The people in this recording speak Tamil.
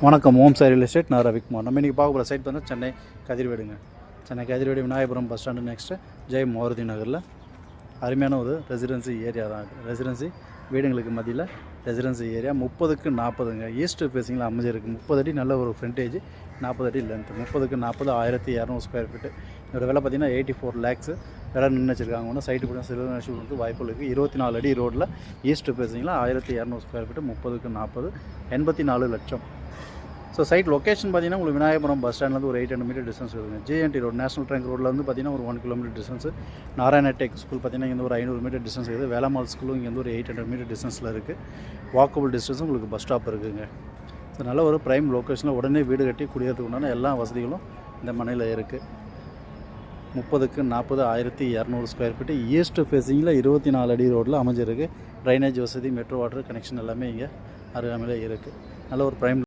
வணக்கம். Om Sai real estate. நான் ரவிக்குமார். நம்ம இன்றைக்கி பார்க்க போகிற சைட் பார்த்தீங்கன்னா சென்னை கதிர்வேடுங்க. Chennai Kathirvedu Vinayagapuram bus stand next Jai Maruti நகரில் அருமையான ஒரு ரெசிடென்சி ஏரியா தான். ரெசிடென்சி வீடுங்களுக்கு மத்தியில் ரெசிடென்சி ஏரியா 30க்கு 40ங்க. ஈஸ்ட்டு ஃபேஸிங்கில் அமைஞ்சிருக்கு. 30 அடி நல்ல ஒரு ஃப்ரண்டேஜ், 40 அடி லென்த்து. 30க்கு 40 1200 square feet. இதோட விலை பார்த்தீங்கன்னா 84 lakhs விலை நின்று வச்சுருக்காங்க. ஒன்று சைட்டு கூட சில நேஷனுக்கு வாய்ப்புகள் இருக்குது. 24 அடி ரோட்டில் ஈஸ்ட்டு ஃபேஸிங்கில் 1200 ஸ்கொயர் ஃபீட்டு, 30க்கு 40 84 லட்சம். ஸோ சைட் லொக்கேஷன் பார்த்தீங்கன்னா உங்களுக்கு விநாயகபுரம் பஸ் ஸ்டாண்ட்லேருந்து ஒரு 800 மீட்டர் டிஸ்டன்ஸ் இருக்குங்க. ஜிஎன்டி ரோட் நேஷனல் ட்ரங்க் ரோட்டில் வந்து பார்த்தீங்கன்னா ஒரு 1 kilometre distance. Narayana tech school பார்த்தீங்கன்னா இங்கே ஒரு 500 மீட்டர் டிஸ்டன்ஸ் இருக்குது. வேலம்மாள் ஸ்கூலும் இங்கே ஒரு 800 மீட்டர் டிஸ்டன்ஸில் இருக்குது. வாக்கபிள் டிஸ்டன்ஸும் உங்களுக்கு பஸ் ஸ்டாப் இருக்குதுங்க. ஸோ நல்ல ஒரு ப்ரைம் லொக்கேஷனில் உடனே வீடு கட்டி குடியேறதுக்கு உண்டான எல்லா வசதிகளும் இந்த மனையில் இருக்குது. 30க்கு 40 1200 ஸ்கொயர் ஃபீட்டு. ஈஸ்ட் ஃபேஸிங்கில் 24 அடி ரோட்டில் அமைஞ்சிருக்கு. ட்ரைனேஜ் வசதி, மெட்ரோ வாட்டர் கனெக்ஷன் எல்லாமே இங்கே அருகாமையில் இருக்குது. நல்ல ஒரு ப்ரைம்